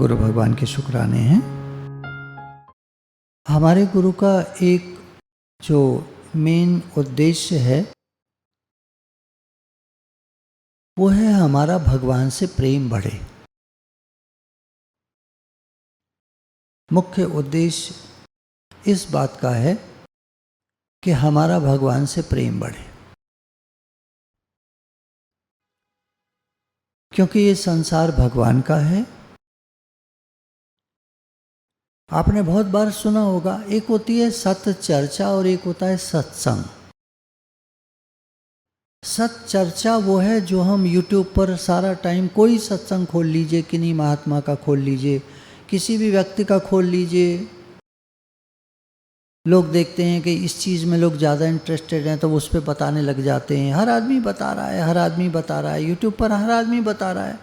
गुरु भगवान के शुक्राने हैं। हमारे गुरु का एक जो मेन उद्देश्य है वो है हमारा भगवान से प्रेम बढ़े। मुख्य उद्देश्य इस बात का है कि हमारा भगवान से प्रेम बढ़े, क्योंकि ये संसार भगवान का है। आपने बहुत बार सुना होगा, एक होती है सत्य चर्चा और एक होता है सत्संग। सत्य चर्चा वो है जो हम YouTube पर सारा टाइम, कोई सत्संग खोल लीजिए, किन्हीं महात्मा का खोल लीजिए, किसी भी व्यक्ति का खोल लीजिए, लोग देखते हैं कि इस चीज़ में लोग ज़्यादा इंटरेस्टेड हैं तो उस पर बताने लग जाते हैं। हर आदमी बता रहा है, हर आदमी बता रहा है, YouTube पर हर आदमी बता रहा है।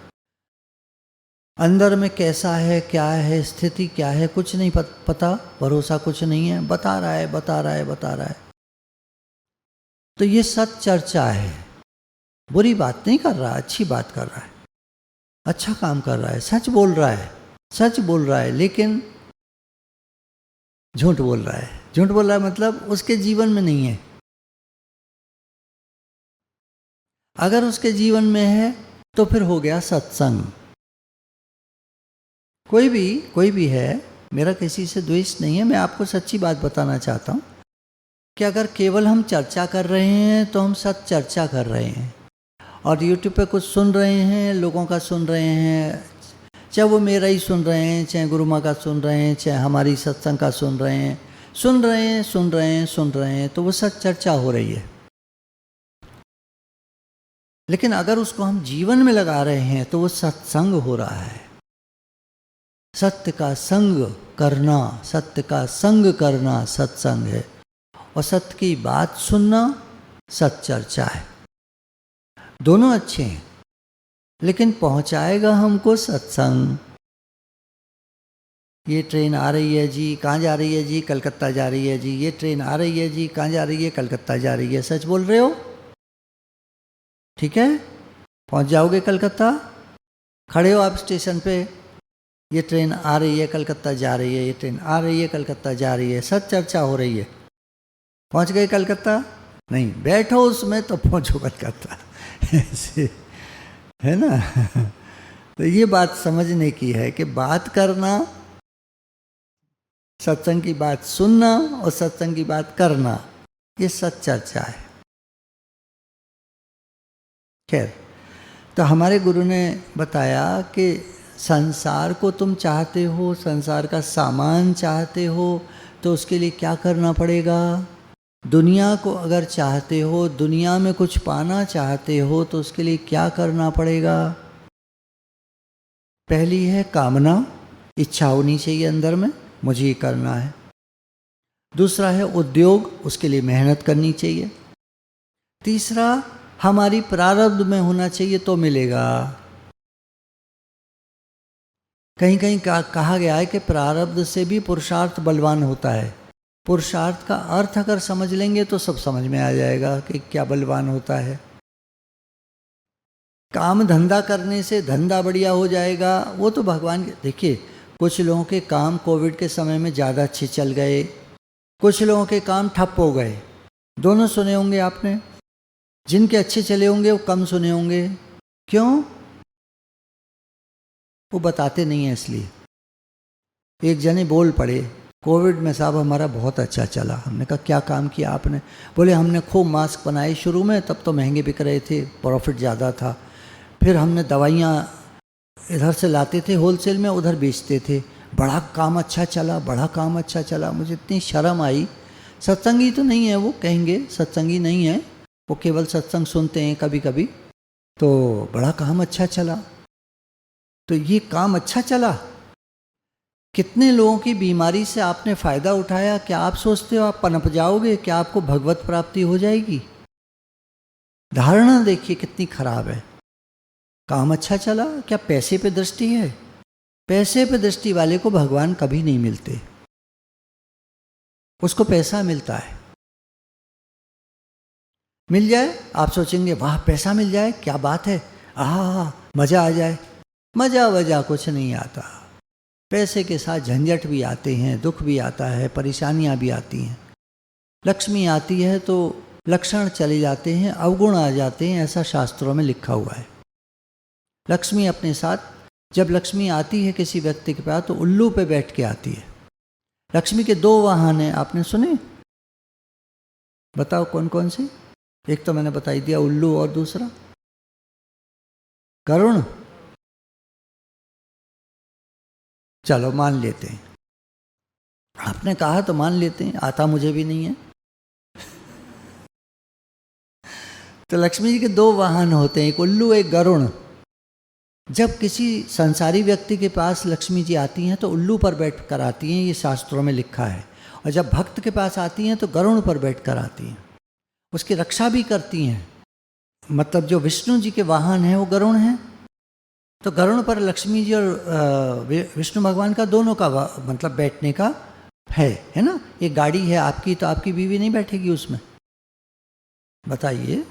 अंदर में कैसा है, क्या है, स्थिति क्या है, कुछ नहीं पता, भरोसा कुछ नहीं है, बता रहा है, बता रहा है, बता रहा है। तो ये सत्य चर्चा है। बुरी बात नहीं कर रहा, अच्छी बात कर रहा है, अच्छा काम कर रहा है, सच बोल रहा है, सच बोल रहा है, लेकिन झूठ बोल रहा है। झूठ बोल रहा है मतलब उसके जीवन में नहीं है। अगर उसके जीवन में है तो फिर हो गया सत्संग। कोई भी है, मेरा किसी से द्वेष नहीं है, मैं आपको सच्ची बात बताना चाहता हूँ कि अगर केवल हम चर्चा कर रहे हैं तो हम सत्य चर्चा कर रहे हैं, और YouTube पे कुछ सुन रहे हैं, लोगों का सुन रहे हैं, चाहे वो मेरा ही सुन रहे हैं, चाहे गुरु माँ का सुन रहे हैं, चाहे हमारी सत्संग का सुन रहे हैं, सुन रहे हैं, तो वो सत्य चर्चा हो रही है। लेकिन अगर उसको हम जीवन में लगा रहे हैं तो वो सत्संग हो रहा है। सत्य का संग करना, सत्य का संग करना सत्संग है, और सत्य की बात सुनना सत्य चर्चा है। दोनों अच्छे हैं, लेकिन पहुंचाएगा हमको सत्संग। ये ट्रेन आ रही है जी, कहाँ जा रही है जी? कलकत्ता जा रही है जी। ये ट्रेन आ रही है जी, कहाँ जा रही है? कलकत्ता जा रही है। सच बोल रहे हो? ठीक है, पहुंच जाओगे कलकत्ता। खड़े हो आप स्टेशन पे, ये ट्रेन आ रही है, कलकत्ता जा रही है, ये ट्रेन आ रही है, कलकत्ता जा रही है, सच चर्चा हो रही है। पहुंच गए कलकत्ता? नहीं, बैठो उसमें तो पहुंचो कलकत्ता। ऐसे है ना। तो ये बात समझने की है कि बात करना, सत्संग की बात सुनना और सत्संग की बात करना, ये सच चर्चा है। खैर, तो हमारे गुरु ने बताया कि संसार को तुम चाहते हो, संसार का सामान चाहते हो, तो उसके लिए क्या करना पड़ेगा? दुनिया को अगर चाहते हो, दुनिया में कुछ पाना चाहते हो, तो उसके लिए क्या करना पड़ेगा? पहली है कामना, इच्छा होनी चाहिए अंदर में, मुझे ये करना है। दूसरा है उद्योग, उसके लिए मेहनत करनी चाहिए। तीसरा हमारी प्रारब्ध में होना चाहिए तो मिलेगा। कहीं कहीं कहा गया है कि प्रारब्ध से भी पुरुषार्थ बलवान होता है। पुरुषार्थ का अर्थ अगर समझ लेंगे तो सब समझ में आ जाएगा कि क्या बलवान होता है। काम धंधा करने से धंधा बढ़िया हो जाएगा, वो तो भगवान के। देखिए, कुछ लोगों के काम कोविड के समय में ज़्यादा अच्छे चल गए, कुछ लोगों के काम ठप हो गए। दोनों सुने होंगे आपने। जिनके अच्छे चले होंगे वो कम सुने होंगे। क्यों? वो बताते नहीं है इसलिए। एक जने बोल पड़े, कोविड में साहब हमारा बहुत अच्छा चला। हमने कहा क्या काम किया आपने? बोले हमने खूब मास्क बनाए शुरू में, तब तो महंगे बिक रहे थे, प्रॉफिट ज़्यादा था। फिर हमने दवाइयाँ इधर से लाते थे होलसेल में, उधर बेचते थे, बड़ा काम अच्छा चला, बड़ा काम अच्छा चला। मुझे इतनी शर्म आई। सत्संगी तो नहीं है वो, कहेंगे सत्संगी नहीं है वो, केवल सत्संग सुनते हैं कभी कभी। तो बड़ा काम अच्छा चला, तो ये काम अच्छा चला, कितने लोगों की बीमारी से आपने फ़ायदा उठाया? क्या आप सोचते हो आप पनप जाओगे? क्या आपको भगवत प्राप्ति हो जाएगी? धारणा देखिए कितनी खराब है। काम अच्छा चला, क्या पैसे पे दृष्टि है? पैसे पे दृष्टि वाले को भगवान कभी नहीं मिलते, उसको पैसा मिलता है। मिल जाए, आप सोचेंगे वाह पैसा मिल जाए क्या बात है, आहा मज़ा आ जाए। मज़ा वजह कुछ नहीं आता। पैसे के साथ झंझट भी आते हैं, दुख भी आता है, परेशानियां भी आती हैं। लक्ष्मी आती है तो लक्षण चले जाते हैं, अवगुण आ जाते हैं, ऐसा शास्त्रों में लिखा हुआ है। लक्ष्मी अपने साथ, जब लक्ष्मी आती है किसी व्यक्ति के पास तो उल्लू पे बैठ के आती है। लक्ष्मी के दो वाहन हैं, आपने सुने? बताओ कौन कौन से? एक तो मैंने बता ही दिया उल्लू, और दूसरा गरुण। चलो मान लेते हैं, आपने कहा तो मान लेते हैं, आता मुझे भी नहीं है। तो लक्ष्मी जी के दो वाहन होते हैं, एक उल्लू एक गरुण। जब किसी संसारी व्यक्ति के पास लक्ष्मी जी आती हैं तो उल्लू पर बैठ कर आती हैं, ये शास्त्रों में लिखा है। और जब भक्त के पास आती हैं तो गरुण पर बैठ कर आती हैं, उसकी रक्षा भी करती हैं। मतलब जो विष्णु जी के वाहन हैं वो गरुण हैं, तो गरुण पर लक्ष्मी जी और विष्णु भगवान का दोनों का मतलब बैठने का है ना। एक गाड़ी है आपकी, तो आपकी बीवी नहीं बैठेगी उसमें, बताइए?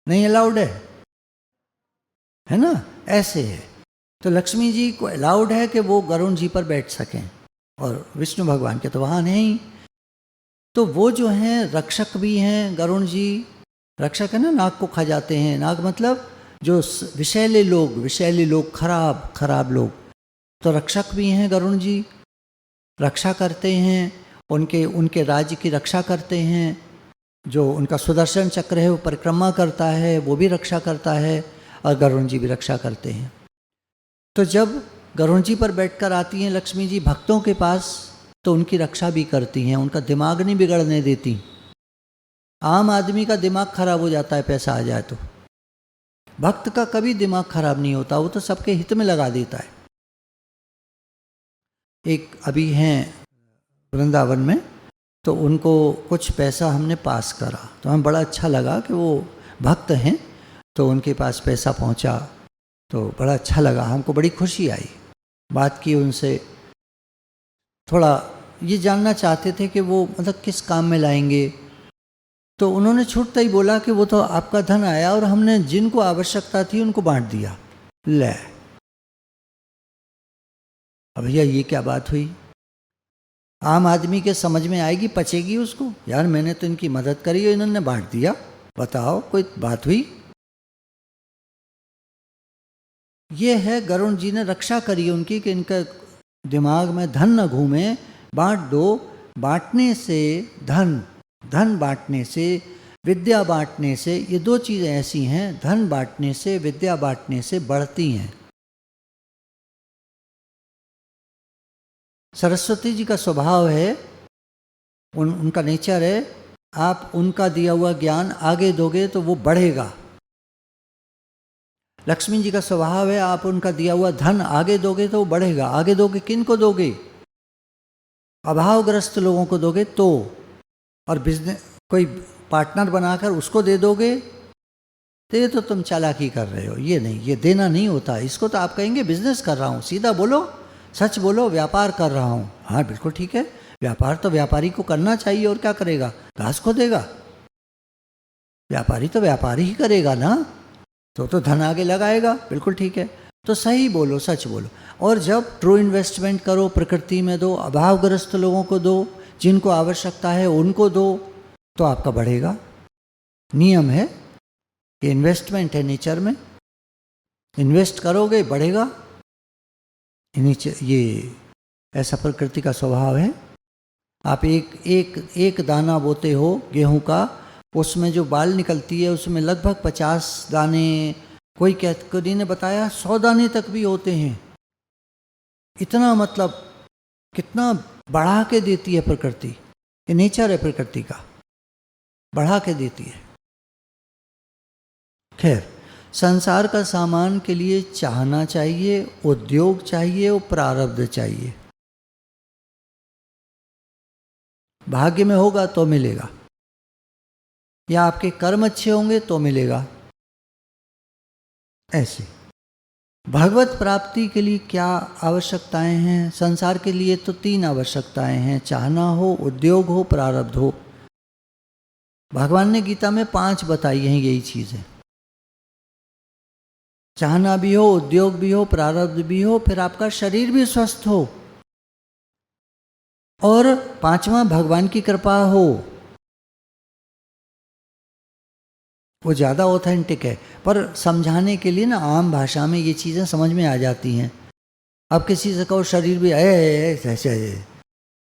नहीं अलाउड है ना, ऐसे है। तो लक्ष्मी जी को अलाउड है कि वो गरुण जी पर बैठ सकें, और विष्णु भगवान के तो वाहन है ही। तो वो जो हैं रक्षक भी हैं गरुण जी। रक्षक है ना, नाग को खा जाते हैं। नाग मतलब जो विषैले लोग, खराब लोग, तो रक्षक भी हैं गरुण जी, रक्षा करते हैं, उनके राज्य की रक्षा करते हैं। जो उनका सुदर्शन चक्र है वो परिक्रमा करता है, वो भी रक्षा करता है, और गरुण जी भी रक्षा करते हैं। तो जब गरुण जी पर बैठकर आती हैं लक्ष्मी जी भक्तों के पास, तो उनकी रक्षा भी करती हैं, उनका दिमाग नहीं बिगड़ने देती। आम आदमी का दिमाग खराब हो जाता है पैसा आ जाए तो, भक्त का कभी दिमाग खराब नहीं होता, वो तो सबके हित में लगा देता है। एक अभी हैं वृंदावन में, तो उनको कुछ पैसा हमने पास करा, तो हमें बड़ा अच्छा लगा कि वो भक्त हैं, तो उनके पास पैसा पहुंचा, तो बड़ा अच्छा लगा, हमको बड़ी खुशी आई। बात की उनसे, थोड़ा ये जानना चाहते थे कि वो मतलब किस काम में लाएंगे। तो उन्होंने छूटता ही बोला कि वो तो आपका धन आया और हमने जिनको आवश्यकता थी उनको बांट दिया। ले, अब भैया ये क्या बात हुई? आम आदमी के समझ में आएगी, पचेगी उसको? यार मैंने तो इनकी मदद करी और इन्होंने बांट दिया, बताओ कोई बात हुई? ये है गरुण जी ने रक्षा करी उनकी कि इनका दिमाग में धन न घूमे, बांट दो। बांटने से धन बांटने से, विद्या बांटने से, ये दो चीज़ें ऐसी हैं, धन बांटने से, विद्या बांटने से बढ़ती हैं। सरस्वती जी का स्वभाव है, उनका नेचर है, आप उनका दिया हुआ ज्ञान आगे दोगे तो वो बढ़ेगा। लक्ष्मी जी का स्वभाव है, आप उनका दिया हुआ धन आगे दोगे तो वो बढ़ेगा। आगे दोगे किन को दोगे? अभावग्रस्त लोगों को दोगे तो, और बिजनेस कोई पार्टनर बनाकर उसको दे दोगे तो ये तो तुम चालाकी कर रहे हो, ये नहीं, ये देना नहीं होता। इसको तो आप कहेंगे बिजनेस कर रहा हूँ, सीधा बोलो, सच बोलो, व्यापार कर रहा हूँ। हाँ बिल्कुल ठीक है, व्यापार तो व्यापारी को करना चाहिए, और क्या करेगा? घास को देगा? व्यापारी तो व्यापारी ही करेगा ना, तो धन आगे लगाएगा, बिल्कुल ठीक है। तो सही बोलो, सच बोलो। और जब ट्रू इन्वेस्टमेंट करो, प्रकृति में दो, अभावग्रस्त लोगों को दो, जिनको आवश्यकता है उनको दो, तो आपका बढ़ेगा। नियम है, ये इन्वेस्टमेंट है नेचर में, इन्वेस्ट करोगे बढ़ेगा। ये ऐसा प्रकृति का स्वभाव है। आप एक दाना बोते हो गेहूं का, उसमें जो बाल निकलती है उसमें लगभग 50 दाने, कोई ने बताया 100 दाने तक भी होते हैं। इतना मतलब कितना बढ़ा के देती है प्रकृति, ये नेचर है प्रकृति का, बढ़ा के देती है। खैर, संसार का सामान के लिए चाहना चाहिए, उद्योग चाहिए, वो प्रारब्ध चाहिए। भाग्य में होगा तो मिलेगा, या आपके कर्म अच्छे होंगे तो मिलेगा। ऐसे भगवत प्राप्ति के लिए क्या आवश्यकताएं हैं? संसार के लिए तो 3 आवश्यकताएं हैं, चाहना हो, उद्योग हो, प्रारब्ध हो। भगवान ने गीता में 5 बताई हैं यही चीजें। चाहना भी हो, उद्योग भी हो, प्रारब्ध भी हो, फिर आपका शरीर भी स्वस्थ हो, और पांचवा भगवान की कृपा हो। वो ज़्यादा ऑथेंटिक है, पर समझाने के लिए ना आम भाषा में ये चीज़ें समझ में आ जाती हैं। अब किसी से कहो शरीर भी ऐसे,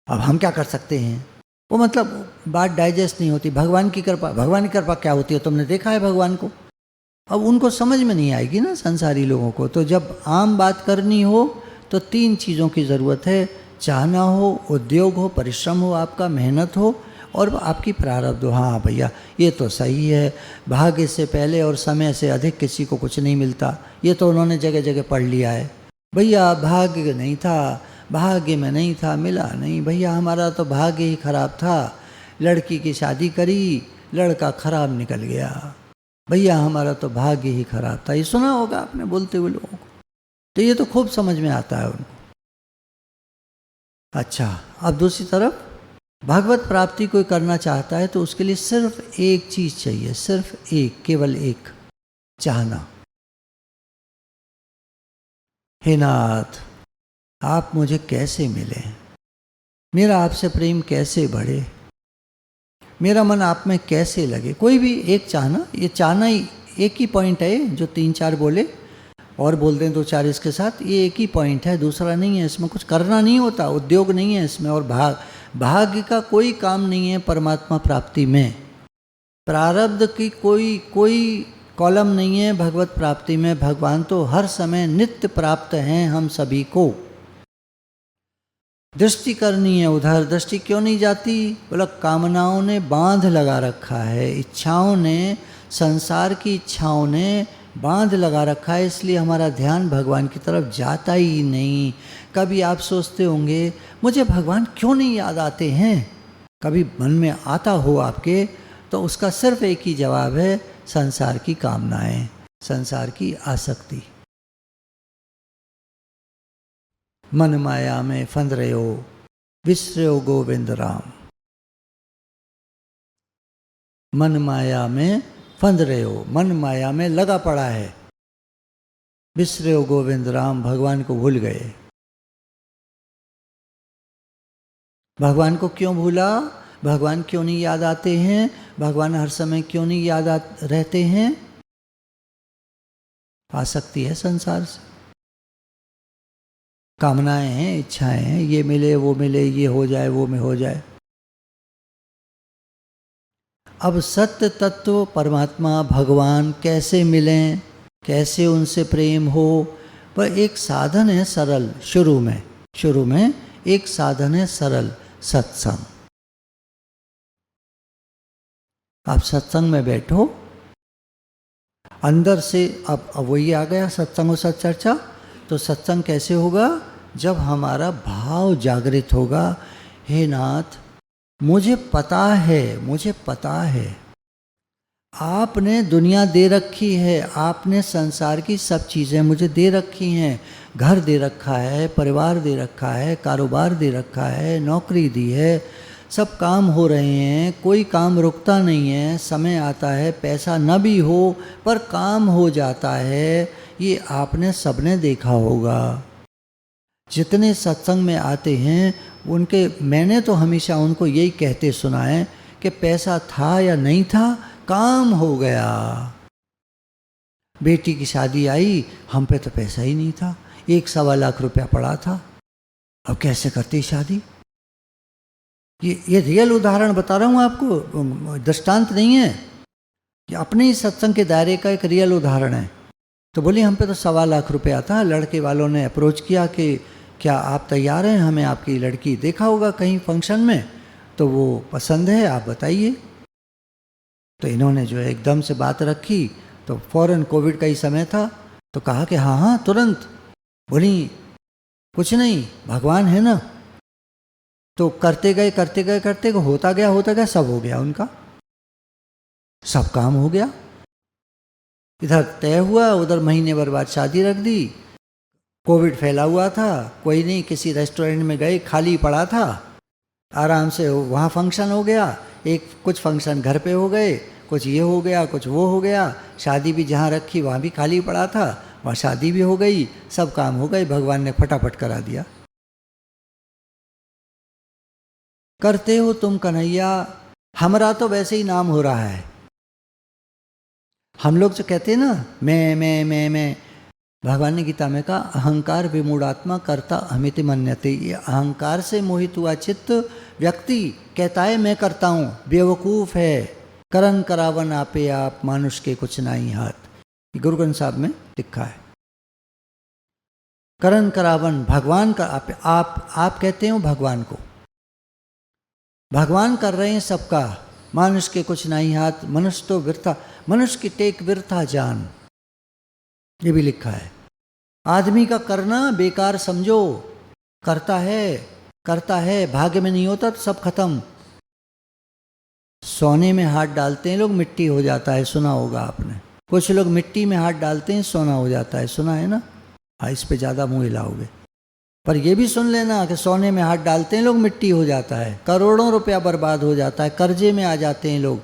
अब हम क्या कर सकते हैं, वो मतलब बात डाइजेस्ट नहीं होती। भगवान की कृपा, भगवान की कृपा क्या होती है, तुमने देखा है भगवान को? अब उनको समझ में नहीं आएगी ना संसारी लोगों को। तो जब आम बात करनी हो तो तीन चीज़ों की ज़रूरत है, चाहना हो, उद्योग हो, परिश्रम हो, आपका मेहनत हो, और आपकी प्रारब्ध हो। हाँ भैया ये तो सही है, भाग्य से पहले और समय से अधिक किसी को कुछ नहीं मिलता, ये तो उन्होंने जगह जगह पढ़ लिया है। भैया भाग्य नहीं था, भाग्य में नहीं था, मिला नहीं। भैया हमारा तो भाग्य ही खराब था, लड़की की शादी करी, लड़का खराब निकल गया। भैया हमारा तो भाग्य ही खराब था। ये सुना होगा आपने बोलते हुए लोगों को, तो ये तो खूब समझ में आता है उनको। अच्छा, अब दूसरी तरफ भागवत प्राप्ति कोई करना चाहता है तो उसके लिए सिर्फ एक चीज चाहिए, सिर्फ एक, केवल एक, चाहना। हे नाथ, आप मुझे कैसे मिले, मेरा आपसे प्रेम कैसे बढ़े, मेरा मन आप में कैसे लगे। कोई भी एक चाहना, ये चाहना ही एक ही पॉइंट है, जो तीन चार बोले और बोल दें दो चार इसके साथ, ये एक ही पॉइंट है, दूसरा नहीं है। इसमें कुछ करना नहीं होता, उद्योग नहीं है इसमें, और भाग्य का कोई काम नहीं है परमात्मा प्राप्ति में। प्रारब्ध की कोई कॉलम नहीं है भगवत प्राप्ति में। भगवान तो हर समय नित्य प्राप्त हैं हम सभी को। दृष्टि करनी है उधर, दृष्टि क्यों नहीं जाती? बोला कामनाओं ने बांध लगा रखा है, इच्छाओं ने, संसार की इच्छाओं ने बांध लगा रखा है, इसलिए हमारा ध्यान भगवान की तरफ जाता ही नहीं। कभी आप सोचते होंगे मुझे भगवान क्यों नहीं याद आते हैं, कभी मन में आता हो आपके, तो उसका सिर्फ एक ही जवाब है, संसार की कामनाएं, संसार की आसक्ति। मन माया में फंद रहे हो, विसरे गोविंद राम। मन माया में फंद रहे हो, मन माया में लगा पड़ा है, विसरे गोविंद राम, भगवान को भूल गए। भगवान को क्यों भूला? भगवान क्यों नहीं याद आते हैं? भगवान हर समय क्यों नहीं याद रहते हैं? आसक्ति है संसार से, कामनाएं हैं, इच्छाएं हैं, ये मिले वो मिले, ये हो जाए वो में हो जाए। अब सत्य तत्व परमात्मा भगवान कैसे मिलें, कैसे उनसे प्रेम हो, पर एक साधन है सरल। शुरू में एक साधन है सरल, सत्संग। आप सत्संग में बैठो, अंदर से अब वही आ गया, सत्संग और सत्चर्चा। तो सत्संग कैसे होगा? जब हमारा भाव जागृत होगा, हे नाथ मुझे पता है आपने दुनिया दे रखी है, आपने संसार की सब चीज़ें मुझे दे रखी हैं, घर दे रखा है, परिवार दे रखा है, कारोबार दे रखा है, नौकरी दी है, सब काम हो रहे हैं, कोई काम रुकता नहीं है, समय आता है पैसा न भी हो पर काम हो जाता है, ये आपने सबने देखा होगा। जितने सत्संग में आते हैं उनके, मैंने तो हमेशा उनको यही कहते सुना है कि पैसा था या नहीं था, काम हो गया। बेटी की शादी आई, हम पे तो पैसा ही नहीं था, 1-1.25 लाख रुपया पड़ा था, अब कैसे करती शादी? ये रियल उदाहरण बता रहा हूँ आपको, दृष्टांत नहीं है, ये अपने ही सत्संग के दायरे का एक रियल उदाहरण है। तो बोली हम पे तो 1.25 लाख रुपया था, लड़के वालों ने अप्रोच किया कि क्या आप तैयार हैं, हमें आपकी लड़की देखा होगा कहीं फंक्शन में, तो वो पसंद है, आप बताइए। तो इन्होंने जो है एकदम से बात रखी, तो फौरन कोविड का ही समय था, तो कहा कि हाँ तुरंत। बोली कुछ नहीं, भगवान है ना। तो करते गए होता गया, सब हो गया उनका, सब काम हो गया। इधर तय हुआ, उधर महीने भर बाद शादी रख दी। कोविड फैला हुआ था, कोई नहीं, किसी रेस्टोरेंट में गए, खाली पड़ा था, आराम से वहाँ फंक्शन हो गया। कुछ फंक्शन घर पे हो गए, कुछ ये हो गया, कुछ वो हो गया। शादी भी जहाँ रखी वहाँ भी खाली पड़ा था, वहाँ शादी भी हो गई, सब काम हो गए, भगवान ने फटाफट करा दिया। करते हो तुम कन्हैया, हमारा तो वैसे ही नाम हो रहा है। हम लोग जो कहते हैं ना मैं, भगवान ने गीता में कहा अहंकार विमूढ़ात्मा कर्ता अमिति मन्यते। ये अहंकार से मोहित हुआ चित्त व्यक्ति कहता है मैं करता हूँ, बेवकूफ़ है। करन करावन आपे आप, मानुष के कुछ नहीं हाथ। गुरु ग्रंथ साहब में लिखा है। करन करावन, भगवान का आप कहते हो भगवान को, भगवान कर रहे हैं सबका, मानुष के कुछ नहीं हाथ, मनुष्य तो वृथा, मनुष्य की टेक वृथा जान, ये भी लिखा है। आदमी का करना बेकार समझो, करता है, भाग्य में नहीं होता तो सब खत्म। सोने में हाथ डालते हैं लोग, मिट्टी हो जाता है, सुना होगा आपने। कुछ लोग मिट्टी में हाथ डालते हैं, सोना हो जाता है, सुना है ना। हाँ, इस पे ज़्यादा मुँह हिलाओगे, पर ये भी सुन लेना कि सोने में हाथ डालते हैं लोग, मिट्टी हो जाता है, करोड़ों रुपया बर्बाद हो जाता है, कर्जे में आ जाते हैं लोग।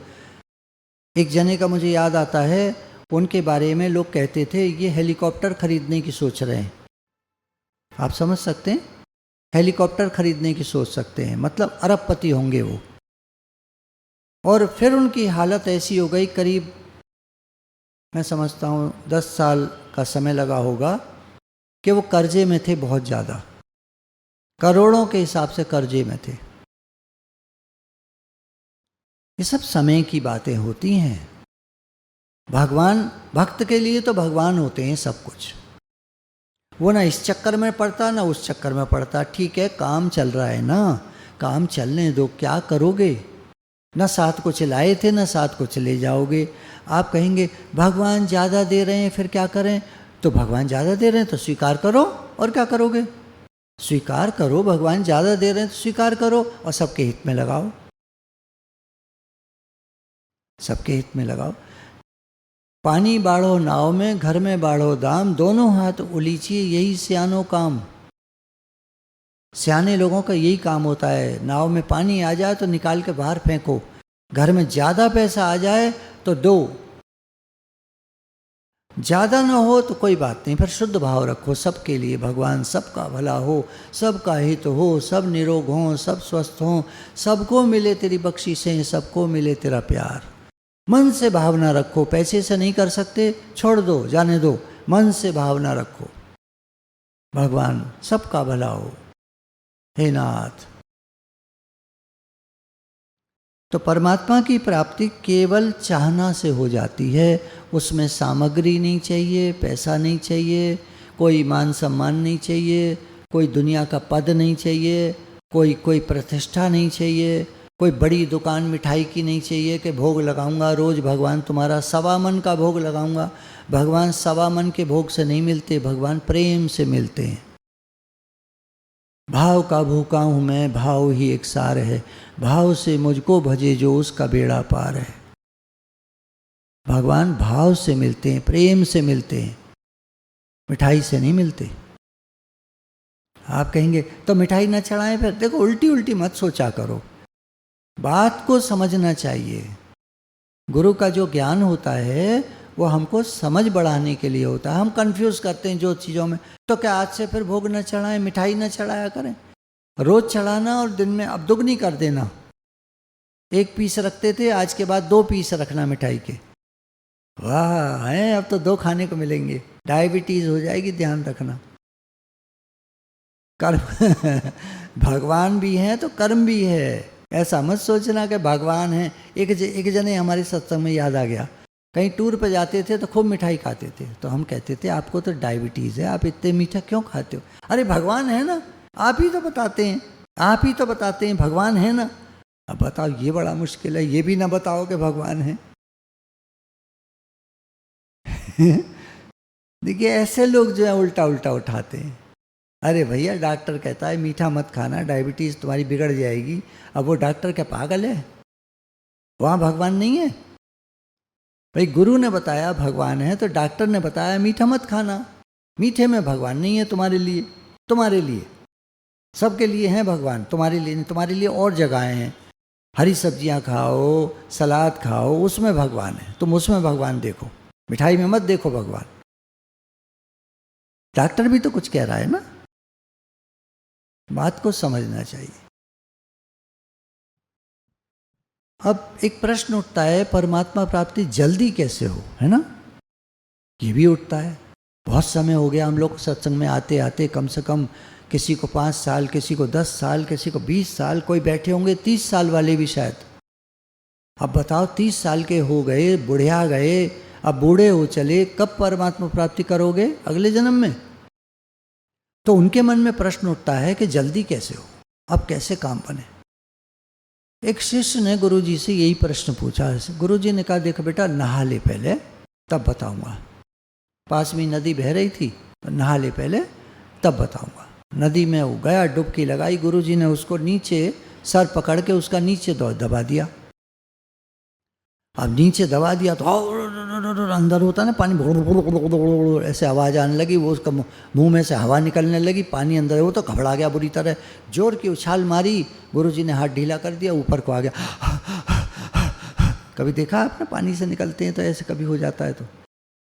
एक जने का मुझे याद आता है, उनके बारे में लोग कहते थे ये हेलीकॉप्टर खरीदने की सोच रहे हैं। आप समझ सकते हैं, हेलीकॉप्टर खरीदने की सोच सकते हैं, मतलब अरबपति होंगे वो। और फिर उनकी हालत ऐसी हो गई, करीब मैं समझता हूँ 10 साल का समय लगा होगा, कि वो कर्जे में थे, बहुत ज़्यादा, करोड़ों के हिसाब से कर्जे में थे। ये सब समय की बातें होती हैं। भगवान, भक्त के लिए तो भगवान होते हैं सब कुछ। वो ना इस चक्कर में पड़ता ना उस चक्कर में पड़ता। ठीक है, काम चल रहा है ना, काम चलने दो, क्या करोगे। ना साथ को चलाए थे ना साथ को चले जाओगे। आप कहेंगे भगवान ज़्यादा दे रहे हैं, फिर क्या करें। तो भगवान ज़्यादा दे रहे हैं तो स्वीकार करो, और क्या करोगे, स्वीकार करो। भगवान ज़्यादा दे रहे हैं तो स्वीकार करो, और सबके हित में लगाओ, सबके हित में लगाओ। पानी बाढ़ो नाव में, घर में बाढ़ो दाम, दोनों हाथ उलीचिए यही सियानो काम। सियाने लोगों का यही काम होता है। नाव में पानी आ जाए तो निकाल के बाहर फेंको, घर में ज़्यादा पैसा आ जाए तो दो, ज़्यादा ना हो तो कोई बात नहीं, फिर शुद्ध भाव रखो सबके लिए। भगवान सबका भला हो, सबका हित हो, सब निरोग हों, सब स्वस्थ हों, सबको मिले तेरी बख्शीशें, सबको मिले तेरा प्यार। मन से भावना रखो, पैसे से नहीं कर सकते, छोड़ दो, जाने दो, मन से भावना रखो, भगवान सबका भला हो, हे नाथ। तो परमात्मा की प्राप्ति केवल चाहना से हो जाती है। उसमें सामग्री नहीं चाहिए, पैसा नहीं चाहिए, कोई मान सम्मान नहीं चाहिए, कोई दुनिया का पद नहीं चाहिए, कोई प्रतिष्ठा नहीं चाहिए, कोई बड़ी दुकान मिठाई की नहीं चाहिए कि भोग लगाऊंगा रोज़ भगवान तुम्हारा, 1.25 मन का भोग लगाऊंगा। भगवान 1.25 मन के भोग से नहीं मिलते, भगवान प्रेम से मिलते हैं। भाव का भूखा हूँ मैं, भाव ही एक सार है, भाव से मुझको भजे जो उसका बेड़ा पार है। भगवान भाव से मिलते हैं, प्रेम से मिलते हैं, मिठाई से नहीं मिलते। आप कहेंगे तो मिठाई ना चढ़ाएं, फिर देखो उल्टी उल्टी मत सोचा करो, बात को समझना चाहिए। गुरु का जो ज्ञान होता है वो हमको समझ बढ़ाने के लिए होता है। हम कंफ्यूज करते हैं जो चीज़ों में, तो क्या आज से फिर भोग न चढ़ाएं, मिठाई न चढ़ाया करें, रोज़ चढ़ाना और दिन में अब दुगनी कर देना। 1 पीस रखते थे, आज के बाद 2 पीस रखना मिठाई के। वाह है, अब तो 2 खाने को मिलेंगे, डायबिटीज़ हो जाएगी, ध्यान रखना। कर्म भगवान भी हैं तो कर्म भी है। ऐसा मत सोचना कि भगवान है। एक जने हमारे सत्संग में याद आ गया, कहीं टूर पे जाते थे तो खूब मिठाई खाते थे, तो हम कहते थे आपको तो डायबिटीज़ है, आप इतने मीठा क्यों खाते हो। अरे भगवान है ना, आप ही तो बताते हैं, आप ही तो बताते हैं भगवान है ना। अब बताओ, ये बड़ा मुश्किल है, ये भी ना बताओ कि भगवान है। देखिए ऐसे लोग जो है उल्टा उल्टा उठाते हैं। अरे भैया डॉक्टर कहता है मीठा मत खाना, डायबिटीज़ तुम्हारी बिगड़ जाएगी। अब वो डॉक्टर क्या पागल है, वहाँ भगवान नहीं है। भाई गुरु ने बताया भगवान है, तो डॉक्टर ने बताया मीठा मत खाना, मीठे में भगवान नहीं है तुम्हारे लिए। तुम्हारे लिए, सबके लिए हैं भगवान, तुम्हारे लिए नहीं। तुम्हारे लिए और जगहें हैं, हरी सब्जियां खाओ, सलाद खाओ, उसमें भगवान है, तुम उसमें भगवान देखो, मिठाई में मत देखो भगवान। डॉक्टर भी तो कुछ कह रहा है ना, बात को समझना चाहिए। अब एक प्रश्न उठता है, परमात्मा प्राप्ति जल्दी कैसे हो, है ना, ये भी उठता है। बहुत समय हो गया हम लोग सत्संग में आते आते, कम से कम किसी को 5 साल, किसी को 10 साल, किसी को 20 साल, कोई बैठे होंगे 30 साल वाले भी शायद। अब बताओ 30 साल के हो गए, बुढ़िया गए, अब बूढ़े हो चले, कब परमात्मा प्राप्ति करोगे, अगले जन्म में? तो उनके मन में प्रश्न उठता है कि जल्दी कैसे हो, अब कैसे काम बने। एक शिष्य ने गुरुजी से यही प्रश्न पूछा। गुरुजी ने कहा, देख बेटा, नहा ले पहले, तब बताऊंगा। पास में नदी बह रही थी, तो नहा ले पहले तब बताऊंगा। नदी में वो गया, डुबकी लगाई, गुरुजी ने उसको नीचे सर पकड़ के उसका नीचे दबा दिया। अब नीचे दबा दिया तो अंदर होता ना पानी, ऐसे आवाज़ आने लगी, वो उसका मुंह में से हवा निकलने लगी, पानी अंदर, वो तो घबरा गया बुरी तरह, जोर की उछाल मारी, गुरुजी ने हाथ ढीला कर दिया, ऊपर को आ गया। कभी देखा आपने पानी से निकलते हैं तो ऐसे कभी हो जाता है तो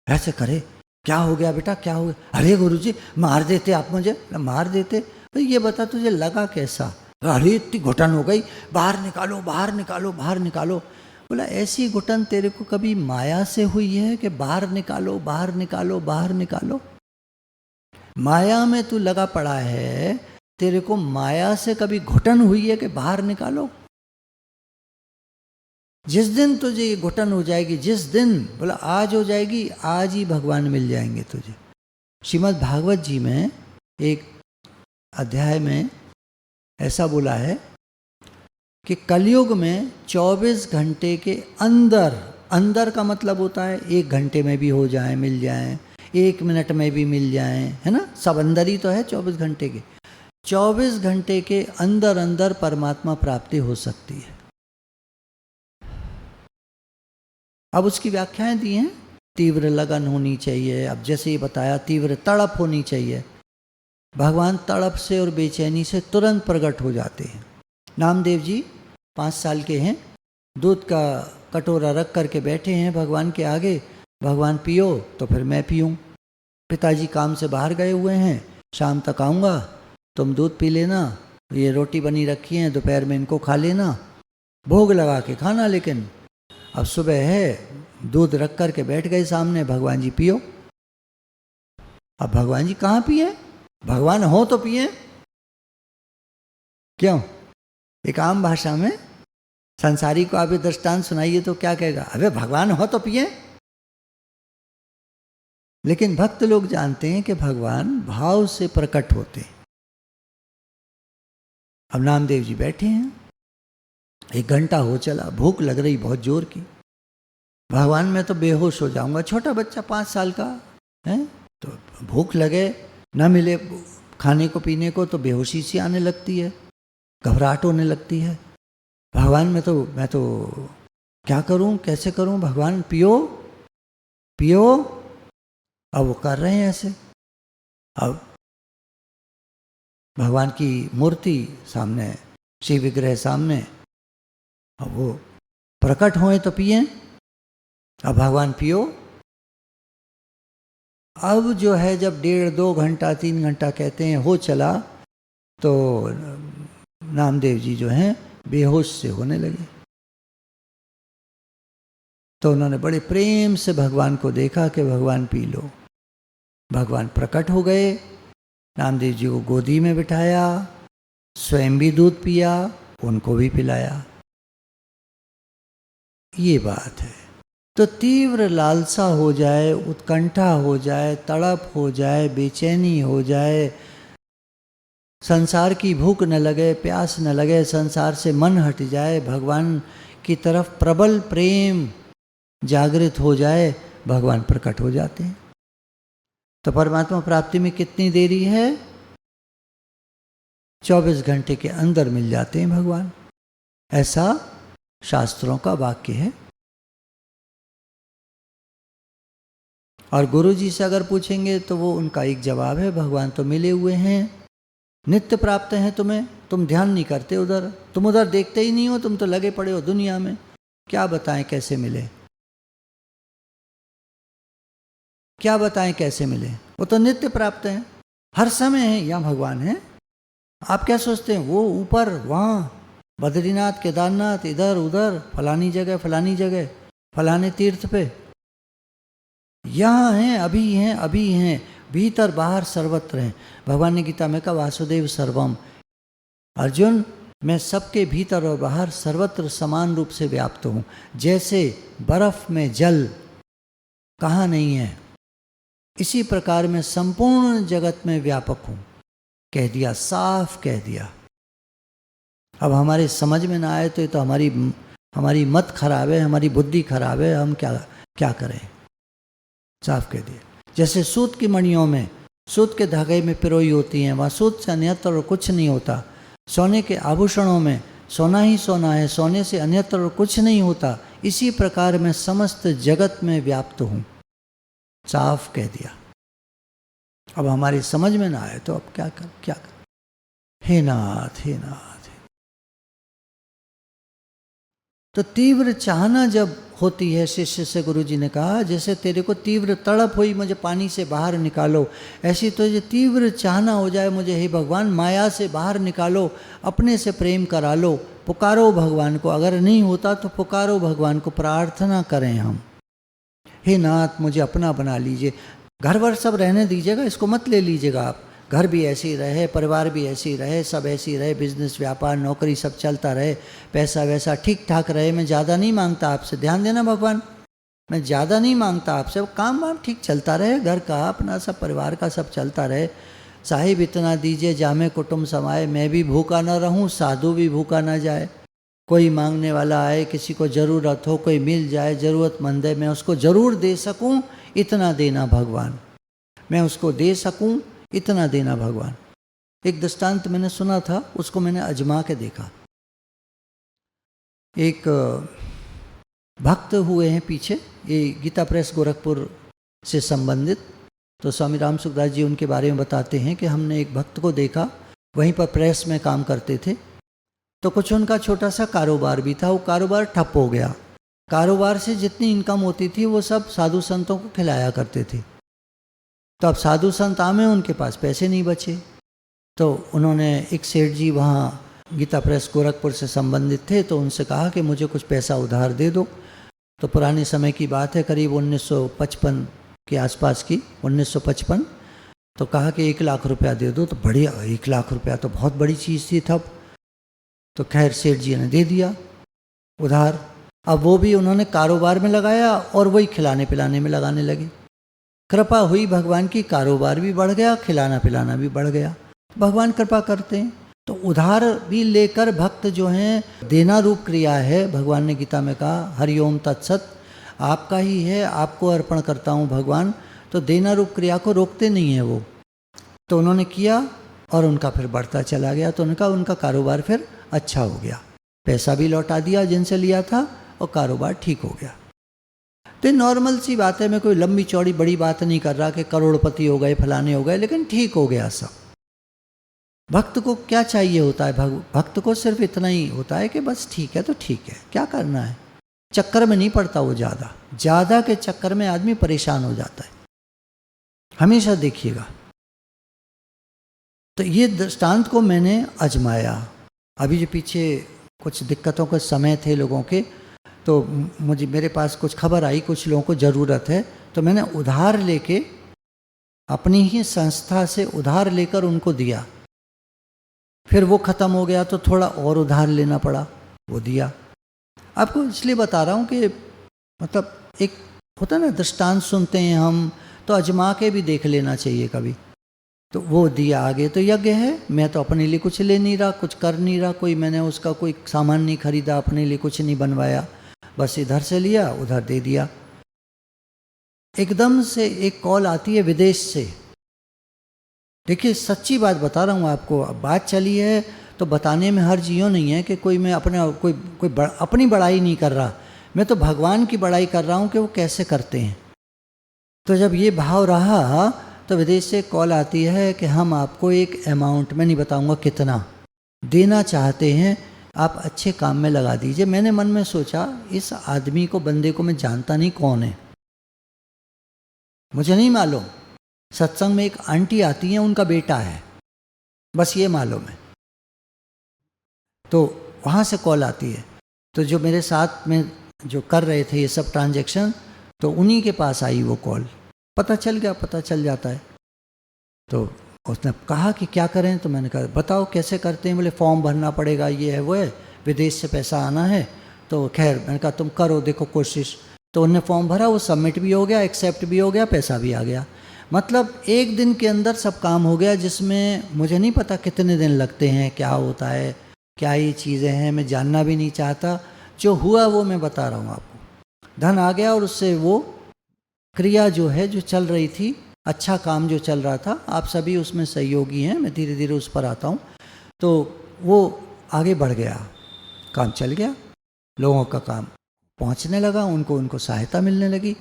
ऐसे करे, क्या हो गया बेटा, क्या हो गया? अरे गुरुजी मार देते आप मुझे। मार देते? तो ये बता तुझे लगा कैसा? अरे इतनी घुटन हो गई, बाहर निकालो, बाहर निकालो, बाहर निकालो। बोला ऐसी घुटन तेरे को कभी माया से हुई है कि बाहर निकालो, बाहर निकालो, बाहर निकालो? माया में तू लगा पड़ा है, तेरे को माया से कभी घुटन हुई है कि बाहर निकालो? जिस दिन तुझे ये घुटन हो जाएगी, जिस दिन, बोला आज हो जाएगी, आज ही भगवान मिल जाएंगे तुझे। श्रीमद् भागवत जी में एक अध्याय में ऐसा बोला है कि कलयुग में 24 घंटे के अंदर, अंदर का मतलब होता है 1 घंटे में भी हो जाए, मिल जाए, 1 मिनट में भी मिल जाए, है ना, सब अंदर ही तो है 24 घंटे के। 24 घंटे के अंदर अंदर परमात्मा प्राप्ति हो सकती है। अब उसकी व्याख्याएं दी हैं, तीव्र लगन होनी चाहिए, अब जैसे ये बताया तीव्र तड़प होनी चाहिए। भगवान तड़प से और बेचैनी से तुरंत प्रकट हो जाते हैं। नामदेव जी 5 साल के हैं, दूध का कटोरा रख करके बैठे हैं भगवान के आगे, भगवान पियो तो फिर मैं पीऊँ। पिताजी काम से बाहर गए हुए हैं, शाम तक आऊँगा, तुम दूध पी लेना, ये रोटी बनी रखी है, दोपहर में इनको खा लेना, भोग लगा के खाना। लेकिन अब सुबह है, दूध रख कर के बैठ गए सामने, भगवान जी पियो। अब भगवान जी कहाँ पिए? भगवान हो तो पिए। क्यों? एक आम भाषा में संसारी को आप दृष्टांत सुनाइए तो क्या कहेगा? अबे भगवान हो तो पिए। लेकिन भक्त लोग जानते हैं कि भगवान भाव से प्रकट होते हैं। अब नामदेव जी बैठे हैं, 1 घंटा हो चला, भूख लग रही बहुत जोर की। भगवान मैं तो बेहोश हो जाऊंगा, छोटा बच्चा 5 साल का है, तो भूख लगे, ना मिले खाने को पीने को तो बेहोशी सी आने लगती है, घबराहट होने लगती है। भगवान मैं तो क्या करूं, कैसे करूं? भगवान पियो पियो। अब वो कर रहे हैं ऐसे। अब भगवान की मूर्ति सामने, शिव विग्रह सामने, अब वो प्रकट होए तो पिए। अब भगवान पियो। अब जो है जब 1.5-2 घंटा 3 घंटा कहते हैं हो चला, तो नामदेव जी जो हैं बेहोश से होने लगे। तो उन्होंने बड़े प्रेम से भगवान को देखा कि भगवान पी लो। भगवान प्रकट हो गए, नामदेव जी को गोदी में बिठाया, स्वयं भी दूध पिया, उनको भी पिलाया। ये बात है। तो तीव्र लालसा हो जाए, उत्कंठा हो जाए, तड़प हो जाए, बेचैनी हो जाए, संसार की भूख न लगे, प्यास न लगे, संसार से मन हट जाए, भगवान की तरफ प्रबल प्रेम जागृत हो जाए, भगवान प्रकट हो जाते हैं। तो परमात्मा प्राप्ति में कितनी देरी है? 24 घंटे के अंदर मिल जाते हैं भगवान। ऐसा शास्त्रों का वाक्य है। और गुरु जी से अगर पूछेंगे तो वो उनका एक जवाब है, भगवान तो मिले हुए हैं, नित्य प्राप्त हैं तुम्हें, तुम ध्यान नहीं करते उधर, तुम उधर देखते ही नहीं हो, तुम तो लगे पड़े हो दुनिया में। क्या बताएं कैसे मिले, क्या बताएं कैसे मिले? वो तो नित्य प्राप्त हैं, हर समय है, यहाँ भगवान है। आप क्या सोचते हैं वो ऊपर वहाँ बद्रीनाथ केदारनाथ इधर उधर फलानी जगह फलाने तीर्थ पे, यहाँ हैं, अभी हैं, भीतर बाहर सर्वत्र हैं। भगवान ने गीता में कहा वासुदेव सर्वम, अर्जुन मैं सबके भीतर और बाहर सर्वत्र समान रूप से व्याप्त हूँ। जैसे बर्फ में जल कहाँ नहीं है, इसी प्रकार मैं संपूर्ण जगत में व्यापक हूँ। कह दिया, साफ कह दिया। अब हमारे समझ में ना आए तो ये तो हमारी मत खराब है, हमारी बुद्धि खराब है, हम क्या करें। साफ कह दिया। जैसे सूत की मणियों में, सूत के धागे में पिरोई होती हैं, वहाँ सूत से अन्यत्र और कुछ नहीं होता। सोने के आभूषणों में सोना ही सोना है, सोने से अन्यत्र और कुछ नहीं होता। इसी प्रकार मैं समस्त जगत में व्याप्त हूँ। साफ कह दिया। अब हमारी समझ में ना आए तो अब क्या कर। हे नाथ, हे नाथ। तो तीव्र चाहना जब होती है, शिष्य से गुरुजी ने कहा जैसे तेरे को तीव्र तड़प हुई मुझे पानी से बाहर निकालो, ऐसी तो ये तीव्र चाहना हो जाए मुझे, हे भगवान माया से बाहर निकालो, अपने से प्रेम करा लो। पुकारो भगवान को, अगर नहीं होता तो पुकारो भगवान को, प्रार्थना करें हम, हे नाथ मुझे अपना बना लीजिए। घर वर सब रहने दीजिएगा, इसको मत ले लीजिएगा आप। घर भी ऐसे ही रहे, परिवार भी ऐसे ही रहे, सब ऐसे ही रहे, बिजनेस व्यापार नौकरी सब चलता रहे, पैसा वैसा ठीक ठाक रहे। मैं ज़्यादा नहीं मांगता आपसे, ध्यान देना भगवान, मैं ज़्यादा नहीं मांगता आपसे, काम वाम ठीक चलता रहे, घर का अपना सब परिवार का सब चलता रहे। साहिब इतना दीजिए जामे कुटुंब समाए, मैं भी भूखा ना रहूं, साधु भी भूखा ना जाए। कोई मांगने वाला आए, किसी को ज़रूरत हो, कोई मिल जाए ज़रूरतमंद है, मैं उसको ज़रूर दे सकूं, इतना देना भगवान, मैं उसको दे सकूं, इतना देना भगवान। एक दृष्टांत मैंने सुना था, उसको मैंने अजमा के देखा। एक भक्त हुए हैं पीछे, ये गीता प्रेस गोरखपुर से संबंधित, तो स्वामी राम सुखदास जी उनके बारे में बताते हैं कि हमने एक भक्त को देखा, वहीं पर प्रेस में काम करते थे। तो कुछ उनका छोटा सा कारोबार भी था, वो कारोबार ठप हो गया। कारोबार से जितनी इनकम होती थी वो सब साधु संतों को खिलाया करते थे। तो अब साधु संत आमे, उनके पास पैसे नहीं बचे। तो उन्होंने एक सेठ जी वहाँ गीता प्रेस गोरखपुर से संबंधित थे, तो उनसे कहा कि मुझे कुछ पैसा उधार दे दो। तो पुराने समय की बात है, करीब 1955 के आसपास की, 1955। तो कहा कि 1 लाख रुपया दे दो। तो बढ़िया, 1 लाख रुपया तो बहुत बड़ी चीज़ थी तब। तो खैर सेठ जी ने दे दिया उधार। अब वो भी उन्होंने कारोबार में लगाया और वही खिलाने पिलाने में लगाने लगे। कृपा हुई भगवान की, कारोबार भी बढ़ गया, खिलाना पिलाना भी बढ़ गया। भगवान कृपा करते हैं। तो उधार भी लेकर भक्त जो हैं, देना रूप क्रिया है। भगवान ने गीता में कहा हरिओम तत्सत, आपका ही है, आपको अर्पण करता हूँ भगवान। तो देना रूप क्रिया को रोकते नहीं है वो। तो उन्होंने किया और उनका फिर बढ़ता चला गया। तो उनका कारोबार फिर अच्छा हो गया, पैसा भी लौटा दिया जिनसे लिया था और कारोबार ठीक हो गया। तो नॉर्मल सी बात है, मैं कोई लंबी चौड़ी बड़ी बात नहीं कर रहा कि करोड़पति हो गए फलाने हो गए, लेकिन ठीक हो गया सब। भक्त को क्या चाहिए होता है? भक्त को सिर्फ इतना ही होता है कि बस ठीक है तो ठीक है, क्या करना है। चक्कर में नहीं पड़ता वो, ज़्यादा के चक्कर में आदमी परेशान हो जाता है। हमेशा देखिएगा। तो ये दृष्टांत को मैंने आजमाया। अभी जो पीछे कुछ दिक्कतों के समय थे लोगों के, तो मेरे पास कुछ खबर आई कुछ लोगों को ज़रूरत है, तो मैंने उधार लेके, अपनी ही संस्था से उधार लेकर उनको दिया। फिर वो ख़त्म हो गया तो थोड़ा और उधार लेना पड़ा, वो दिया। आपको इसलिए बता रहा हूँ कि मतलब एक होता ना, दृष्टांत सुनते हैं हम तो अजमा के भी देख लेना चाहिए कभी। तो वो दिया आगे। तो यज्ञ है, मैं तो अपने लिए कुछ ले नहीं रहा, कुछ कर नहीं रहा, मैंने उसका कोई सामान नहीं खरीदा, अपने लिए कुछ नहीं बनवाया, बस इधर से लिया उधर दे दिया। एकदम से एक कॉल आती है विदेश से। देखिए सच्ची बात बता रहा हूँ आपको, अब बात चली है तो बताने में हर्ज यूँ नहीं है कि कोई मैं अपनी बड़ाई नहीं कर रहा, मैं तो भगवान की बड़ाई कर रहा हूँ कि वो कैसे करते हैं। तो जब ये भाव रहा तो विदेश से कॉल आती है कि हम आपको एक अमाउंट, मैं नहीं बताऊँगा कितना, देना चाहते हैं, आप अच्छे काम में लगा दीजिए। मैंने मन में सोचा इस आदमी को, बंदे को मैं जानता नहीं कौन है, मुझे नहीं मालूम, सत्संग में एक आंटी आती हैं, उनका बेटा है, बस ये मालूम है। तो वहाँ से कॉल आती है, तो जो मेरे साथ में जो कर रहे थे ये सब ट्रांजैक्शन, तो उन्हीं के पास आई वो कॉल। पता चल गया, पता चल जाता है। तो उसने कहा कि क्या करें, तो मैंने कहा बताओ कैसे करते हैं। बोले फॉर्म भरना पड़ेगा, ये है वो है, विदेश से पैसा आना है। तो खैर मैंने कहा तुम करो, देखो कोशिश। तो उन्होंने फॉर्म भरा, वो सबमिट भी हो गया, एक्सेप्ट भी हो गया, पैसा भी आ गया। मतलब एक दिन के अंदर सब काम हो गया, जिसमें मुझे नहीं पता कितने दिन लगते हैं, क्या होता है, क्या ये चीज़ें हैं, मैं जानना भी नहीं चाहता। जो हुआ वो मैं बता रहा हूँ आपको। धन आ गया और उससे वो क्रिया जो है, जो चल रही थी, अच्छा काम जो चल रहा था, आप सभी उसमें सहयोगी हैं, मैं धीरे धीरे उस पर आता हूँ। तो वो आगे बढ़ गया, काम चल गया, लोगों का काम पहुँचने लगा, उनको सहायता मिलने लगी।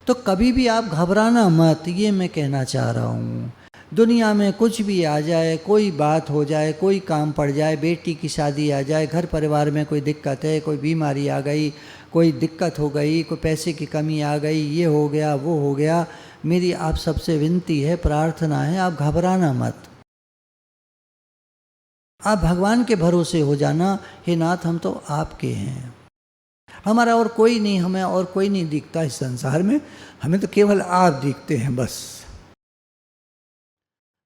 तो कभी भी आप घबराना मत, ये मैं कहना चाह रहा हूँ। दुनिया में कुछ भी आ जाए, कोई बात हो जाए, कोई काम पड़ जाए, बेटी की शादी आ जाए, घर परिवार में कोई दिक्कत है, कोई बीमारी आ गई, कोई दिक्कत हो गई, कोई पैसे की कमी आ गई, ये हो गया वो हो गया, मेरी आप सबसे विनती है, प्रार्थना है, आप घबराना मत। आप भगवान के भरोसे हो जाना, हे नाथ हम तो आपके हैं, हमारा और कोई नहीं, हमें और कोई नहीं दिखता इस संसार में, हमें तो केवल आप दिखते हैं बस।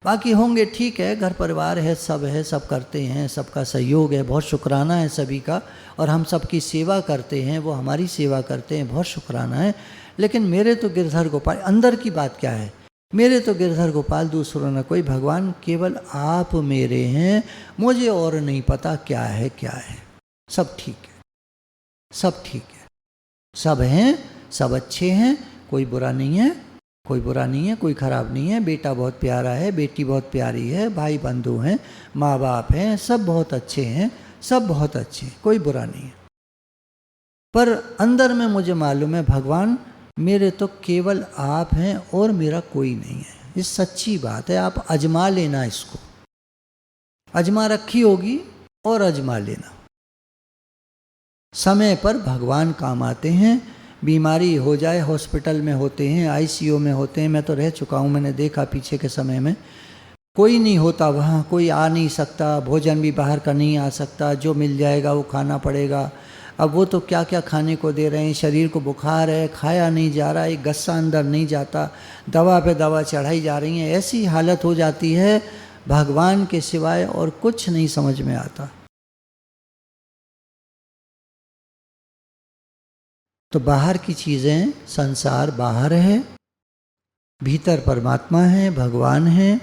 बाकी होंगे ठीक है, घर परिवार है, सब करते हैं, सबका सहयोग है, बहुत शुक्राना है सभी का, और हम सबकी सेवा करते हैं, वो हमारी सेवा करते हैं, बहुत शुक्राना है। लेकिन मेरे तो गिरधर गोपाल, अंदर की बात क्या है, मेरे तो गिरधर गोपाल, दूसरों न कोई, भगवान केवल आप मेरे हैं, मुझे और नहीं पता क्या है क्या है। सब ठीक है, सब ठीक है, सब हैं, सब अच्छे हैं, कोई बुरा नहीं है, कोई बुरा नहीं है, कोई खराब नहीं है। बेटा बहुत प्यारा है, बेटी बहुत प्यारी है, भाई बंधु हैं, माँ बाप हैं, सब बहुत अच्छे हैं, सब बहुत अच्छे हैं, कोई बुरा नहीं है। पर अंदर में मुझे मालूम है भगवान मेरे तो केवल आप हैं और मेरा कोई नहीं है। ये सच्ची बात है, आप अजमा लेना, इसको अजमा रखी होगी और अजमा लेना। समय पर भगवान काम आते हैं। बीमारी हो जाए, हॉस्पिटल में होते हैं, आईसीयू में होते हैं, मैं तो रह चुका हूँ, मैंने देखा पीछे के समय में, कोई नहीं होता वहाँ, कोई आ नहीं सकता, भोजन भी बाहर का नहीं आ सकता, जो मिल जाएगा वो खाना पड़ेगा। अब वो तो क्या क्या खाने को दे रहे हैं, शरीर को बुखार है, खाया नहीं जा रहा, एक गस्सा अंदर नहीं जाता, दवा पे दवा चढ़ाई जा रही है, ऐसी हालत हो जाती है, भगवान के सिवाय और कुछ नहीं समझ में आता। तो बाहर की चीज़ें, संसार बाहर है, भीतर परमात्मा है, भगवान है,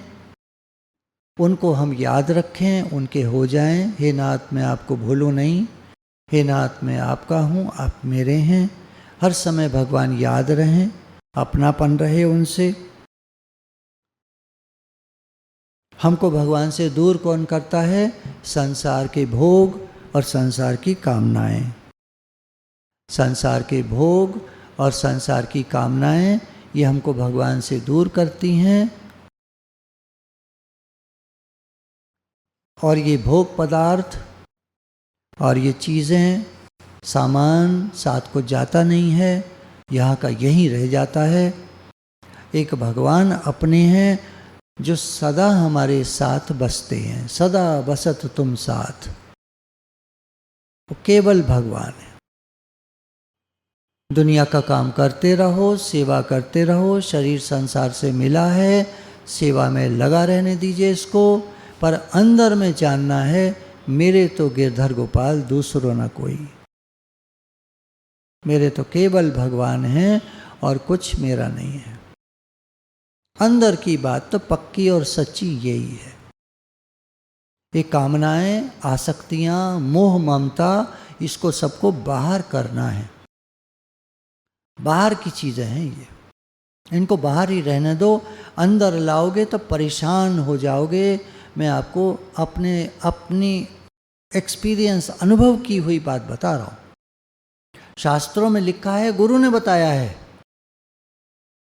उनको हम याद रखें, उनके हो जाएं। हे नाथ मैं आपको भूलूं नहीं, हे नाथ मैं आपका हूँ, आप मेरे हैं। हर समय भगवान याद रहें, अपनापन रहे उनसे। हमको भगवान से दूर कौन करता है? संसार के भोग और संसार की कामनाएं। संसार के भोग और संसार की कामनाएं, ये हमको भगवान से दूर करती हैं। और ये भोग पदार्थ और ये चीज़ें, सामान साथ को जाता नहीं है, यहाँ का यहीं रह जाता है। एक भगवान अपने हैं जो सदा हमारे साथ बसते हैं, सदा बसत तुम साथ, वो केवल भगवान है। दुनिया का काम करते रहो, सेवा करते रहो, शरीर संसार से मिला है, सेवा में लगा रहने दीजिए इसको, पर अंदर में जानना है मेरे तो गिरधर गोपाल, दूसरों ना कोई, मेरे तो केवल भगवान हैं और कुछ मेरा नहीं है। अंदर की बात तो पक्की और सच्ची यही है। ये कामनाएं, आसक्तियां, मोह, ममता, इसको सबको बाहर करना है। बाहर की चीज़ें हैं ये, इनको बाहर ही रहने दो। अंदर लाओगे तो परेशान हो जाओगे। मैं आपको अपनी एक्सपीरियंस, अनुभव की हुई बात बता रहा हूँ। शास्त्रों में लिखा है, गुरु ने बताया है,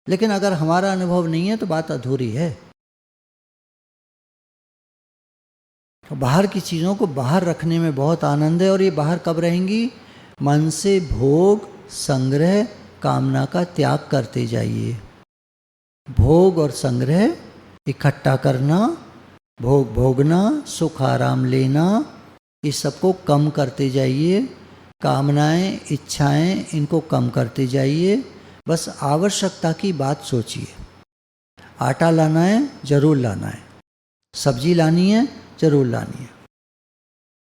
लेकिन अगर हमारा अनुभव नहीं है तो बात अधूरी है। तो बाहर की चीज़ों को बाहर रखने में बहुत आनंद है। और ये बाहर कब रहेंगी? मन से भोग, संग्रह, कामना का त्याग करते जाइए। भोग और संग्रह इकट्ठा करना, भोग भोगना, सुख आराम लेना, इस सबको कम करते जाइए। कामनाएं, इच्छाएं, इनको कम करते जाइए। बस आवश्यकता की बात सोचिए। आटा लाना है, जरूर लाना है। सब्जी लानी है, जरूर लानी है।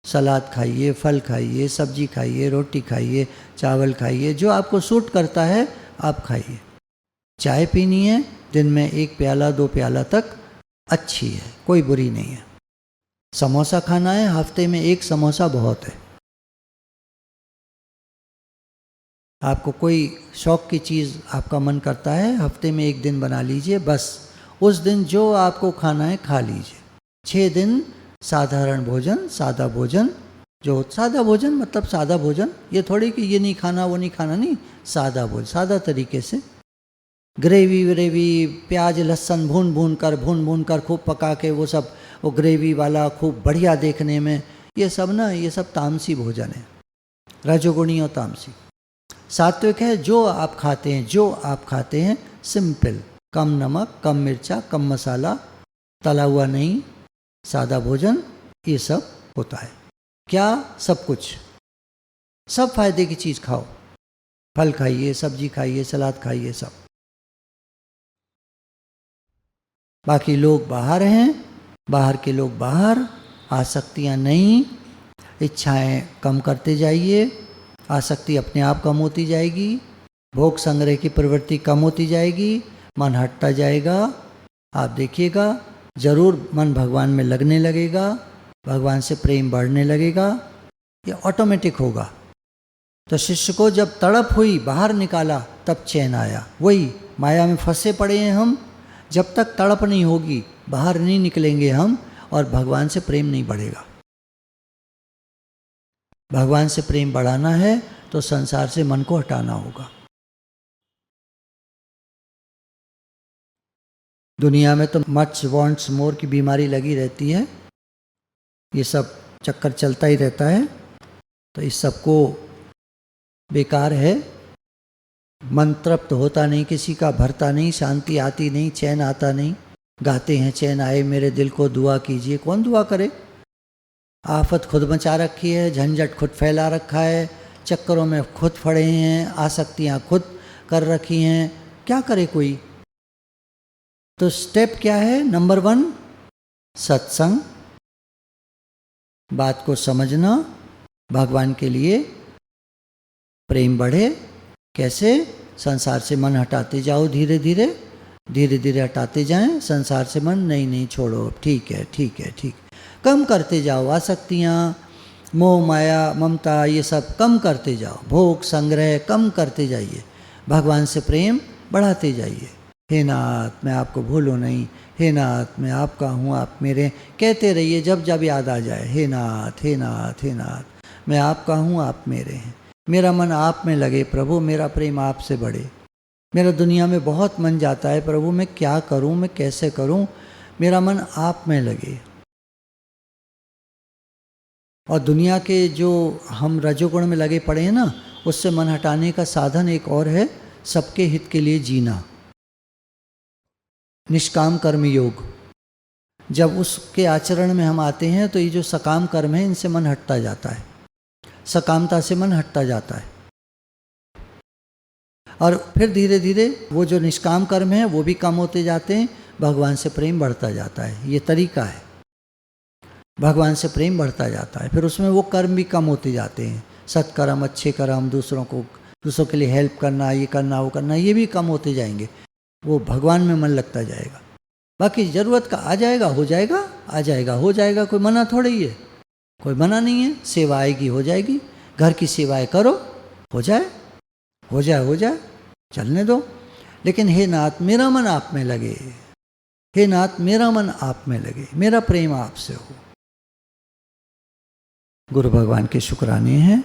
सलाद खाइए, फल खाइए, सब्जी खाइए, रोटी खाइए, चावल खाइए, जो आपको सूट करता है आप खाइए। चाय पीनी है, दिन में 1 प्याला 2 प्याला तक अच्छी है, कोई बुरी नहीं है। समोसा खाना है, हफ्ते में 1 समोसा बहुत है। आपको कोई शौक की चीज़ आपका मन करता है, हफ्ते में 1 दिन बना लीजिए, बस उस दिन जो आपको खाना है खा लीजिए। 6 दिन साधारण भोजन, सादा भोजन। जो सादा भोजन मतलब सादा भोजन, ये थोड़ी कि ये नहीं खाना वो नहीं खाना, नहीं, सादा भोजन, सादा तरीके से। ग्रेवी व्रेवी, प्याज लहसुन भून भून कर खूब पका के वो सब, वो ग्रेवी वाला खूब बढ़िया देखने में, ये सब ना, ये सब तामसी भोजन है, रजोगुणी और तामसी। सात्विक है जो आप खाते हैं, जो आप खाते हैं सिंपल, कम नमक, कम मिर्चा, कम मसाला, तला हुआ नहीं, सादा भोजन, ये सब होता है। क्या? सब कुछ, सब फायदे की चीज़ खाओ। फल खाइए, सब्जी खाइए, सलाद खाइए, सब। बाकी लोग बाहर हैं, बाहर के लोग बाहर, आसक्तियाँ नहीं, इच्छाएं कम करते जाइए, आसक्ति अपने आप कम होती जाएगी, भोग संग्रह की प्रवृत्ति कम होती जाएगी, मन हटता जाएगा। आप देखिएगा जरूर मन भगवान में लगने लगेगा, भगवान से प्रेम बढ़ने लगेगा, ये ऑटोमेटिक होगा। तो शिष्य को जब तड़प हुई, बाहर निकाला, तब चैन आया। वही माया में फंसे पड़े हैं हम, जब तक तड़प नहीं होगी बाहर नहीं निकलेंगे हम, और भगवान से प्रेम नहीं बढ़ेगा। भगवान से प्रेम बढ़ाना है तो संसार से मन को हटाना होगा। दुनिया में तो मच वांट्स मोर की बीमारी लगी रहती है, ये सब चक्कर चलता ही रहता है। तो इस सब को बेकार है। मन तृप्त होता नहीं, किसी का भरता नहीं, शांति आती नहीं, चैन आता नहीं। गाते हैं चैन आए मेरे दिल को, दुआ कीजिए, कौन दुआ करे? आफत खुद मचा रखी है, झंझट खुद फैला रखा है, चक्करों में खुद पड़े हैं, आसक्तियाँ खुद कर रखी हैं, क्या करे कोई? तो स्टेप क्या है? नंबर 1 सत्संग, बात को समझना, भगवान के लिए प्रेम बढ़े। कैसे? संसार से मन हटाते जाओ, धीरे धीरे धीरे धीरे हटाते जाएं संसार से मन। नहीं नहीं छोड़ो, ठीक है ठीक है ठीक, कम करते जाओ आसक्तियाँ, मोह माया ममता, ये सब कम करते जाओ, भोग संग्रह कम करते जाइए, भगवान से प्रेम बढ़ाते जाइए। हे नाथ मैं आपको भूलूँ नहीं, हे नाथ मैं आपका हूँ आप मेरे, कहते रहिए जब जब याद आ जाए, हे नाथ हे नाथ हे नाथ, मैं आपका हूँ आप मेरे हैं, मेरा मन आप में लगे प्रभु, मेरा प्रेम आपसे बढ़े। मेरा दुनिया में बहुत मन जाता है प्रभु, मैं क्या करूँ, मैं कैसे करूँ, मेरा मन आप में लगे। और दुनिया के जो हम रजोगुण में लगे पड़े हैं ना, उससे मन हटाने का साधन एक और है, सबके हित के लिए जीना, निष्काम कर्म योग। जब उसके आचरण में हम आते हैं तो ये जो सकाम कर्म है इनसे मन हटता जाता है, सकामता से मन हटता जाता है। और फिर धीरे धीरे वो जो निष्काम कर्म है वो भी कम होते जाते हैं, भगवान से प्रेम बढ़ता जाता है। ये तरीका है, भगवान से प्रेम बढ़ता जाता है, फिर उसमें वो कर्म भी कम होते जाते हैं, सत्कर्म, अच्छे कर्म, दूसरों के लिए हेल्प करना, ये करना वो करना, ये भी कम होते जाएंगे, वो भगवान में मन लगता जाएगा। बाकी ज़रूरत का आ जाएगा, हो जाएगा, आ जाएगा, हो जाएगा, कोई मना थोड़ी ही है, कोई मना नहीं है। सेवा आएगी, हो जाएगी, घर की सेवाएं करो, हो जाए हो जाए हो जाए, चलने दो। लेकिन हे नाथ मेरा मन आप में लगे, हे नाथ मेरा मन आप में लगे, मेरा प्रेम आपसे हो। गुरु भगवान के शुक्राने हैं।